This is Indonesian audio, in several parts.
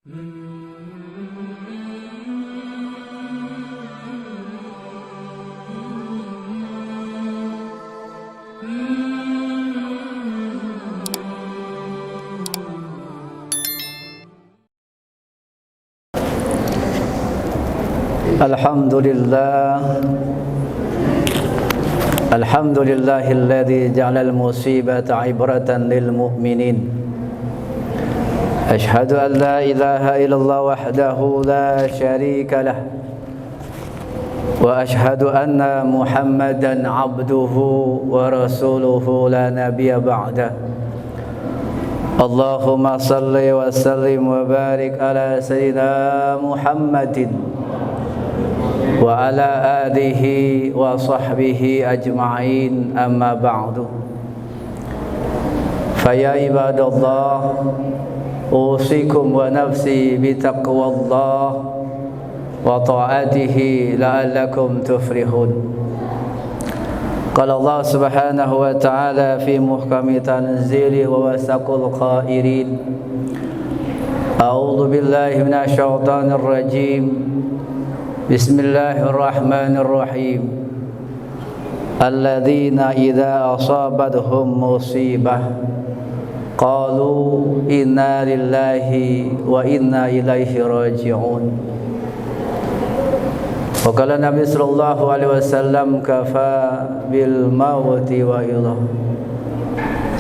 Alhamdulillahilladzi ja'alal musibata ibratan lil mu'minin. Ashhadu an la ilaha illallah wahdahu la syarika lah. Wa ashhadu anna Muhammadan abduhu wa rasuluhu la nabiyya ba'dah. Allahumma salli wa sallim wa barik ala sayyidina Muhammadin wa ala alihi wa sahbihi ajma'in, amma ba'du. Faya ibadallah, usikum wa nafsi bitaqwallah wa ta'atihi la'allakum tuflihun. Qala Allah subhanahu wa ta'ala fi muhkami tanzili wa wasaqul qairin. A'udzu billahi minasy syaithanir rajim. Bismillahirrahmanirrahim. Alladzina idza asabathum musibah qalu inna lillahi wa inna ilaihi raji'un. Wa qala Nabi sallallahu alaihi wasallam kafa bil mauti wa ilah.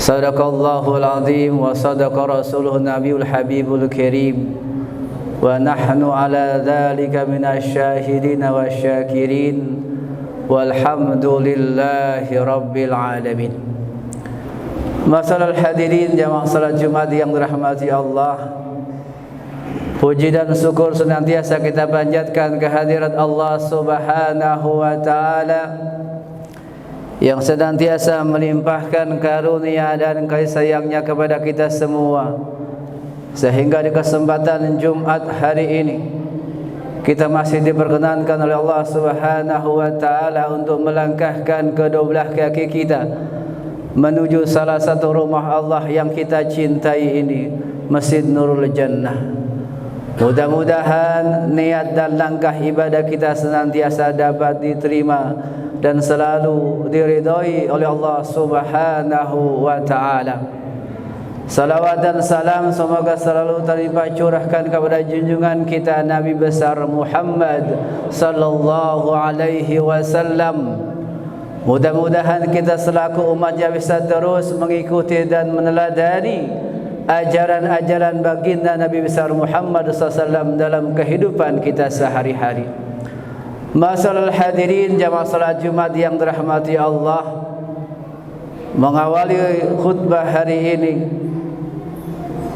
Sadaqallahul azim wa sadaqa rasuluhun nabiyul habibul karim. Wa nahnu ala dzalika minasy syahidin wasyakirin walhamdulillahi rabbil alamin. Masyaallah hadirin jamaah salat Jumat yang dirahmati Allah, puji dan syukur senantiasa kita panjatkan kehadirat Allah Subhanahu wa taala yang senantiasa melimpahkan karunia dan kasih sayangnya kepada kita semua, sehingga di kesempatan Jumat hari ini kita masih diperkenankan oleh Allah Subhanahu wa taala untuk melangkahkan kedua belah kaki kita menuju salah satu rumah Allah yang kita cintai ini, Masjid Nurul Jannah. Mudah-mudahan niat dan langkah ibadah kita senantiasa dapat diterima dan selalu diridhai oleh Allah Subhanahu wa taala. Salawat dan salam semoga selalu terlimpah curahkan kepada junjungan kita Nabi besar Muhammad sallallahu alaihi wasallam. Mudah-mudahan kita selaku umatnya bisa terus mengikuti dan meneladani ajaran-ajaran baginda Nabi besar Muhammad sallallahu alaihi wasallam dalam kehidupan kita sehari-hari. Masyaallah hadirin jamaah salat Jumat yang dirahmati Allah, mengawali khutbah hari ini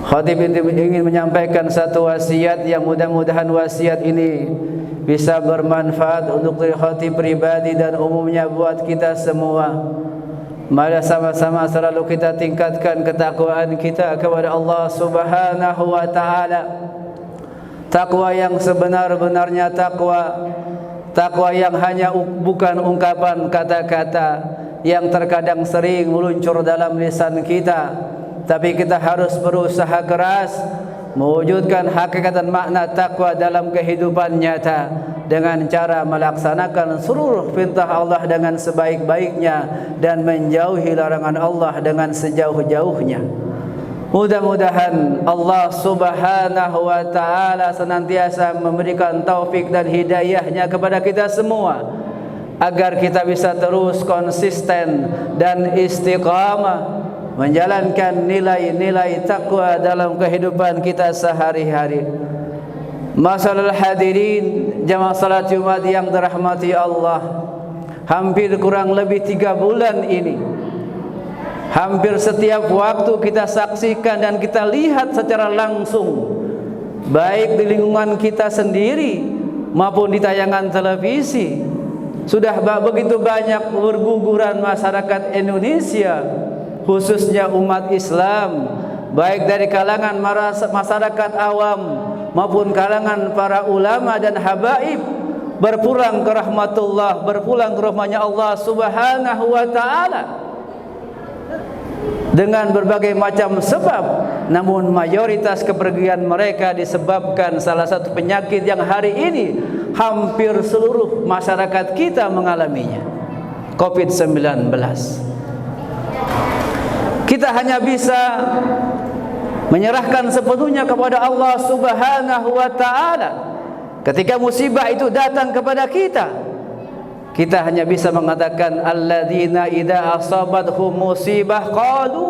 khatib ingin menyampaikan satu wasiat yang mudah-mudahan wasiat ini bisa bermanfaat untuk diri khatib pribadi dan umumnya buat kita semua. Mari sama-sama selalu kita tingkatkan ketakwaan kita kepada Allah Subhanahu wa taala. Takwa yang sebenar-benarnya takwa, takwa yang hanya bukan ungkapan kata-kata yang terkadang sering meluncur dalam lisan kita, tapi kita harus berusaha keras mewujudkan hakikat dan makna takwa dalam kehidupan nyata dengan cara melaksanakan seluruh perintah Allah dengan sebaik-baiknya dan menjauhi larangan Allah dengan sejauh-jauhnya. Mudah-mudahan Allah Subhanahu wa taala senantiasa memberikan taufik dan hidayahnya kepada kita semua agar kita bisa terus konsisten dan istiqamah menjalankan nilai-nilai takwa dalam kehidupan kita sehari-hari. Masyaallah hadirin jamaah salat Jumat yang dirahmati Allah, hampir kurang lebih 3 bulan ini, hampir setiap waktu kita saksikan dan kita lihat secara langsung, baik di lingkungan kita sendiri maupun di tayangan televisi, sudah begitu banyak berguguran masyarakat Indonesia, khususnya umat Islam, baik dari kalangan masyarakat awam maupun kalangan para ulama dan habaib, berpulang ke rahmatullah, berpulang ke rahmatnya Allah Subhanahu wa taala. dengan berbagai macam sebab, namun mayoritas kepergian mereka disebabkan salah satu penyakit yang hari ini hampir seluruh masyarakat kita mengalaminya, COVID-19. Kita hanya bisa menyerahkan sepenuhnya kepada Allah Subhanahu wa ta'ala. Ketika musibah itu datang kepada kita, kita hanya bisa mengatakan alladzina idza asabathum musibah qalu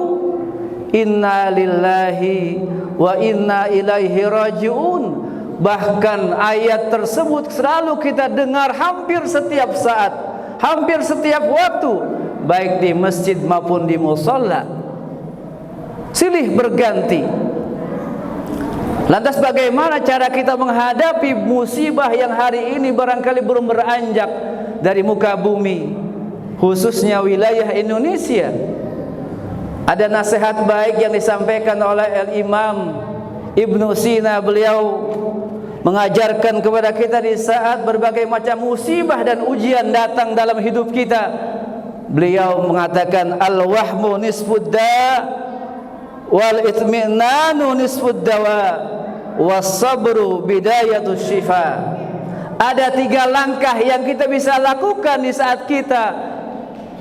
inna lillahi wa inna ilaihi rajiun. Bahkan ayat tersebut selalu kita dengar hampir setiap saat, hampir setiap waktu, baik di masjid maupun di musalla, silih berganti. Lantas bagaimana cara kita menghadapi musibah yang hari ini barangkali belum beranjak dari muka bumi, khususnya wilayah Indonesia? Ada nasihat baik yang disampaikan oleh Al-Imam Ibnu Sina. Beliau mengajarkan kepada kita di saat berbagai macam musibah dan ujian datang dalam hidup kita. Beliau mengatakan al-wahmu nisfud da wal itminanu nisfud dawa was-sabru bidayatus syifa. Ada 3 langkah yang kita bisa lakukan di saat kita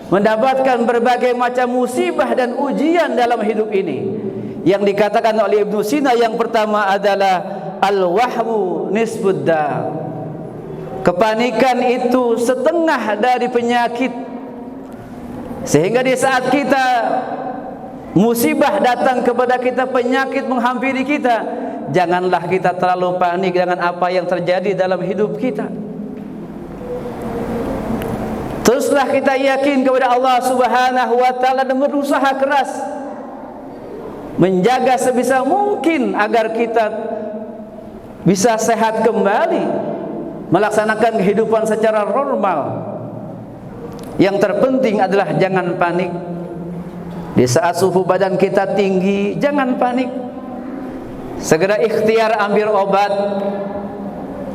mendapatkan berbagai macam musibah dan ujian dalam hidup ini. Yang dikatakan oleh Ibnu Sina, yang pertama adalah al-wahmu nisfud da. Kepanikan itu setengah dari penyakit. Sehingga di saat kita musibah datang kepada kita, penyakit menghampiri kita, janganlah kita terlalu panik dengan apa yang terjadi dalam hidup kita. Teruslah kita yakin kepada Allah Subhanahu wa ta'ala dan berusaha keras menjaga sebisa mungkin agar kita bisa sehat kembali, melaksanakan kehidupan secara normal. Yang terpenting adalah jangan panik. Di saat suhu badan kita tinggi, jangan panik. Segera ikhtiar ambil obat.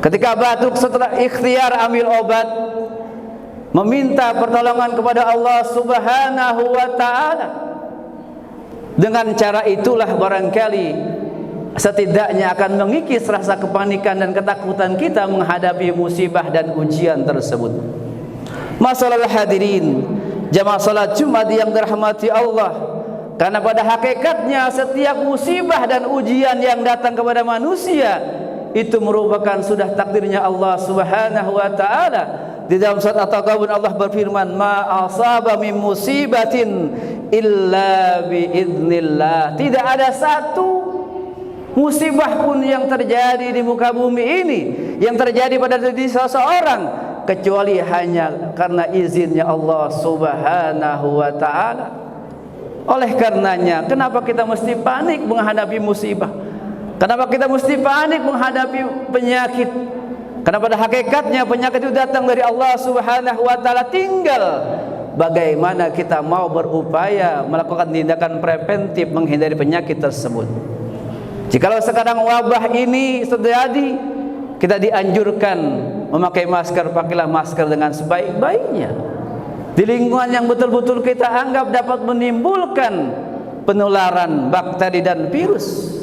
Ketika batuk, setelah ikhtiar ambil obat, meminta pertolongan kepada Allah Subhanahu wa ta'ala. Dengan cara itulah barangkali setidaknya akan mengikis rasa kepanikan dan ketakutan kita menghadapi musibah dan ujian tersebut. Masalah hadirin jamaah salat Jumat yang dirahmati Allah, karena pada hakikatnya setiap musibah dan ujian yang datang kepada manusia itu merupakan sudah takdirnya Allah Subhanahu wa ta'ala. Di dalam surat At-Taghabun Allah berfirman, ma asaba min musibatin illa biidznillah. Tidak ada satu musibah pun yang terjadi di muka bumi ini, yang terjadi pada diri seseorang, kecuali hanya karena izinnya Allah Subhanahu wa ta'ala. Oleh karenanya, kenapa kita mesti panik menghadapi musibah? Kenapa kita mesti panik menghadapi penyakit? Karena pada hakikatnya penyakit itu datang dari Allah Subhanahu wa ta'ala. Tinggal bagaimana kita mau berupaya melakukan tindakan preventif menghindari penyakit tersebut. Jikalau sekarang wabah ini terjadi, kita dianjurkan memakai masker. Pakailah masker dengan sebaik-baiknya di lingkungan yang betul-betul kita anggap dapat menimbulkan penularan bakteri dan virus.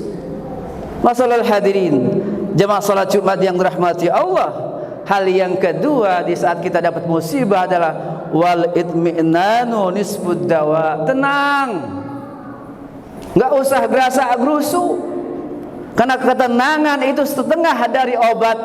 Masalah hadirin jemaah salat Jumat yang dirahmati Allah, hal yang kedua di saat kita dapat musibah adalah wal itminanu nisfud dawa. Tenang, nggak usah gerasa-gerusu, karena ketenangan itu setengah dari obat.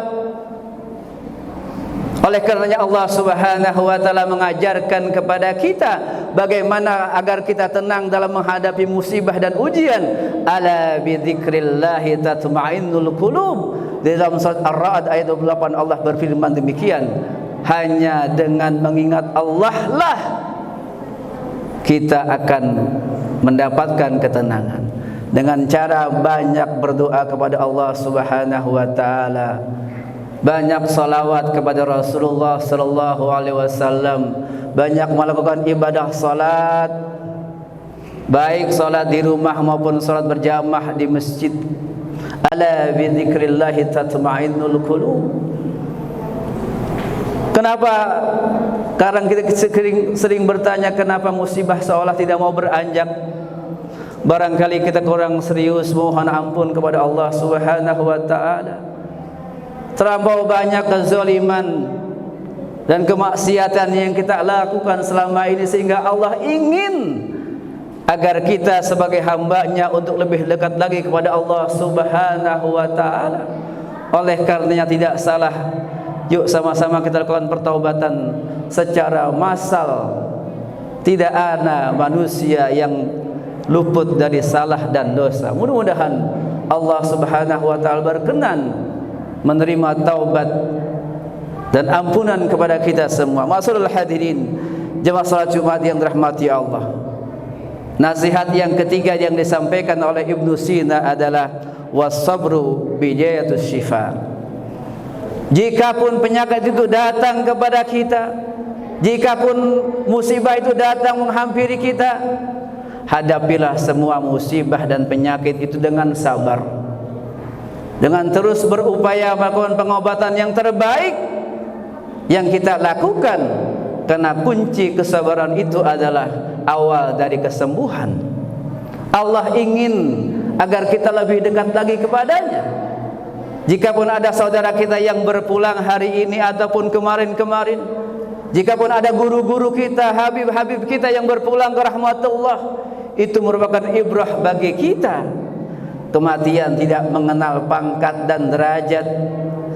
Oleh karenanya Allah Subhanahu wa ta'ala mengajarkan kepada kita bagaimana agar kita tenang dalam menghadapi musibah dan ujian. Ala bidzikrillahi tatma'innul qulub. Di dalam surat Ar-Ra'd ayat 28 Allah berfirman demikian, hanya dengan mengingat Allah lah kita akan mendapatkan ketenangan. Dengan cara banyak berdoa kepada Allah Subhanahu wa ta'ala, banyak salawat kepada Rasulullah sallallahu alaihi wasallam, banyak melakukan ibadah salat, baik salat di rumah maupun salat berjamaah di masjid. Ala bidzikrillahi tatma'innul qulub. Kenapa sekarang kita sering bertanya kenapa musibah seolah tidak mau beranjak? Barangkali kita kurang serius mohon ampun kepada Allah Subhanahu wa taala. Terlampau banyak kezaliman dan kemaksiatan yang kita lakukan selama ini, sehingga Allah ingin agar kita sebagai hamba-Nya untuk lebih dekat lagi kepada Allah Subhanahu wa taala. Oleh karenanya tidak salah, yuk sama-sama kita lakukan pertaubatan secara massal. Tidak ada manusia yang luput dari salah dan dosa. Mudah-mudahan Allah Subhanahu wa taala berkenan menerima taubat dan ampunan kepada kita semua. Ma'asyiral hadirin, jemaah salat Jumat yang dirahmati Allah. Nasihat yang ketiga yang disampaikan oleh Ibnu Sina adalah was-sabru bidayatus syifa. Jikapun penyakit itu datang kepada kita, jikapun musibah itu datang menghampiri kita, hadapilah semua musibah dan penyakit itu dengan sabar, dengan terus berupaya melakukan pengobatan yang terbaik yang kita lakukan, karena kunci kesabaran itu adalah awal dari kesembuhan. Allah ingin agar kita lebih dekat lagi kepadanya. Jikapun ada saudara kita yang berpulang hari ini ataupun kemarin-kemarin, jikapun ada guru-guru kita, habib-habib kita yang berpulang ke rahmatullah, itu merupakan ibrah bagi kita. Kematian tidak mengenal pangkat dan derajat.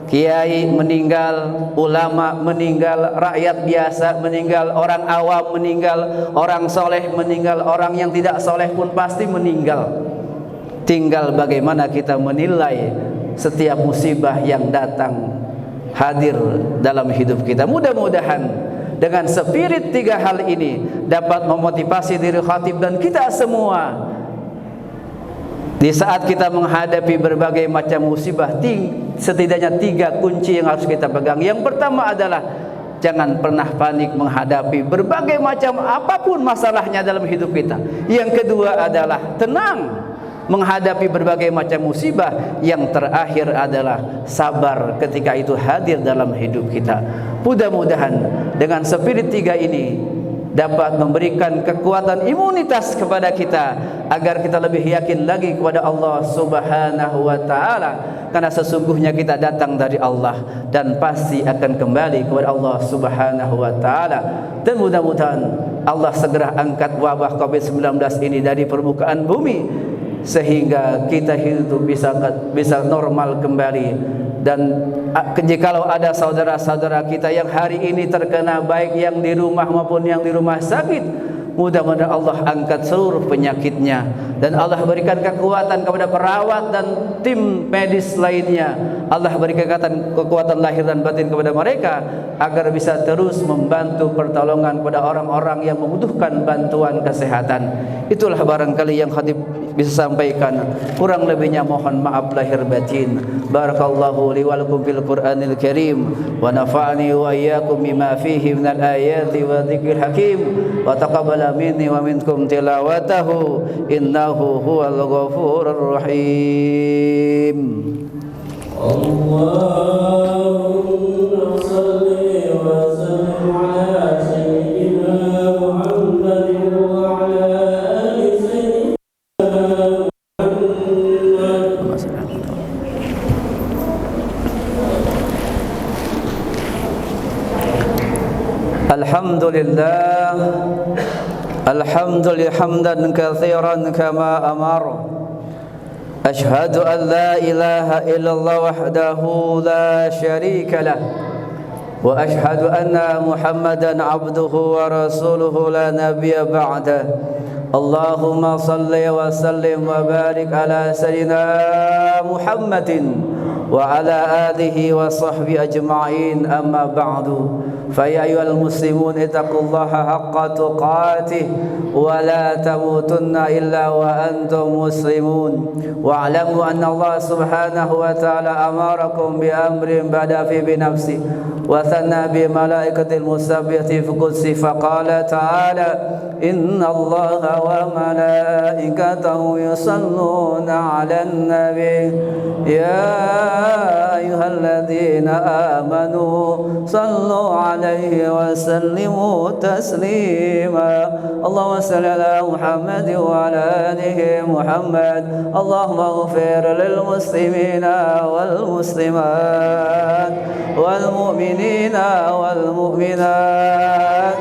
Kiai meninggal, ulama meninggal, rakyat biasa meninggal, orang awam meninggal, orang soleh meninggal, orang yang tidak soleh pun pasti meninggal. Tinggal bagaimana kita menilai setiap musibah yang datang hadir dalam hidup kita. Mudah-mudahan dengan spirit tiga hal ini dapat memotivasi diri khatib dan kita semua di saat kita menghadapi berbagai macam musibah. Setidaknya tiga kunci yang harus kita pegang. Yang pertama adalah jangan pernah panik menghadapi berbagai macam apapun masalahnya dalam hidup kita. Yang kedua adalah tenang menghadapi berbagai macam musibah. Yang terakhir adalah sabar ketika itu hadir dalam hidup kita. Mudah-mudahan dengan spirit tiga ini dapat memberikan kekuatan imunitas kepada kita agar kita lebih yakin lagi kepada Allah Subhanahu wa taala, karena sesungguhnya kita datang dari Allah dan pasti akan kembali kepada Allah Subhanahu wa taala. Dan mudah-mudahan Allah segera angkat wabah Covid-19 ini dari permukaan bumi sehingga kita hidup bisa normal kembali. Dan jikalau ada saudara-saudara kita yang hari ini terkena, baik yang di rumah maupun yang di rumah sakit, mudah-mudahan Allah angkat seluruh penyakitnya dan Allah berikan kekuatan kepada perawat dan tim medis lainnya. Allah berikan kekuatan lahir dan batin kepada mereka agar bisa terus membantu pertolongan kepada orang-orang yang membutuhkan bantuan kesehatan. Itulah barangkali yang khatib bisa sampaikan. Kurang lebihnya mohon maaf lahir batin. Barakallahu li wa lakum fil Qur'anil Karim wa nafa'ani wa iyyakum bima fihi minal ayati wa dzikril hakim wa taqabbala minni wa minkum tilawatahu innahu huwal ghafurur rahim. Allahumma shalli wa sallim ala sayyidina Muhammadin wa ala ali sayyidina Muhammad. Alhamdulillah, alhamdulillah hamdan katsiran kama amara. Ashhadu an la ilaha illallah wahdahu la syarika lah wa ashhadu anna Muhammadan abduhu wa rasuluhu la nabiyya ba'dah. Allahumma salli wa sallim wa barik ala sayyidina Muhammadin wa ala alihi wa sahbihi ajma'in, amma ba'du. Fa ya ayyuhal muslimun ittaqullaha haqqa tuqatih wa la tamutunna illa wa antum muslimun wa'lamu anna Allah subhanahu wa ta'ala amarakum bi amrin bada fi bi nafsi wa thanna bi malaikatil musabbihati fi qudsi fa qala ta'ala inna Allaha wa malaikatahu yusalluna 'alan nabi ya أيها الذين آمنوا صلوا عليه وسلموا تسليما اللهم صل على محمد وعلى آله محمد اللهم اغفر للمسلمين والمسلمات والمؤمنين والمؤمنات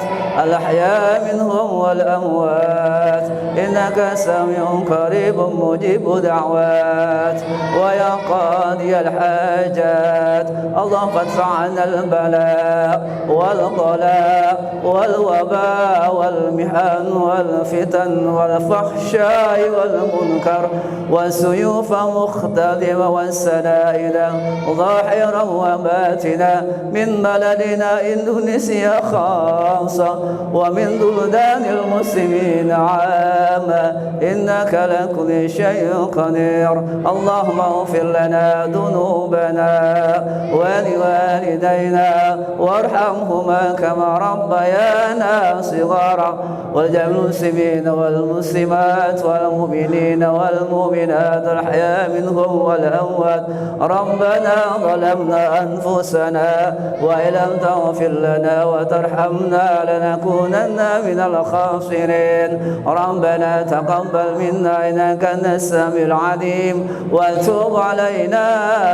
الأحياء منهم والأموات إنك سميع قريب مجيب دعوات ويا قاضي الحاجات اللهم ادفع عنا البلاء والغلاء والوباء والمحن والفتن والفحشاء والمنكر والسيوف مختلفة والسنائل ظاهرا وباتنا من بلدنا إندونيسيا خاصة ومن بلدان المسلمين عامة إنك لكل شيء قدير اللهم اغفر لنا ذنوبنا ولوالدينا وارحمهما كما ربيانا صغارا ولجميع المسلمين والمسلمات والمؤمنين والمؤمنات الأحياء منهم والأموات ربنا ظلمنا أنفسنا وإن لم تغفر لنا وترحمنا لنكونن من الخاسرين ربنا تقبل منا إنك أنت السميع العليم وتوب علينا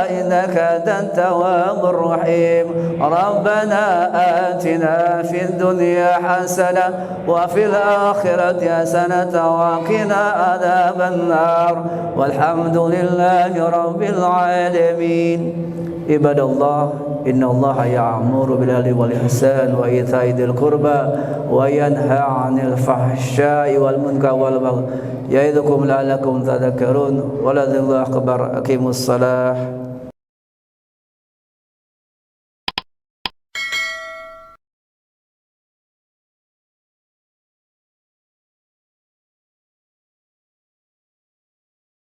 إنك أنت التواب الرحيم ربنا آتنا في الدنيا حسنة وفي الآخرة حسنة وقنا عذاب النار والحمد لله رب العالمين عباد الله إن الله يأمر بالعدل والإحسان وإيتاء ذي القربى وينهى عن الفحشاء والمنكر والبغي يعظكم لعلكم تذكرون ولذكر الله أكبر أقيموا الصلاة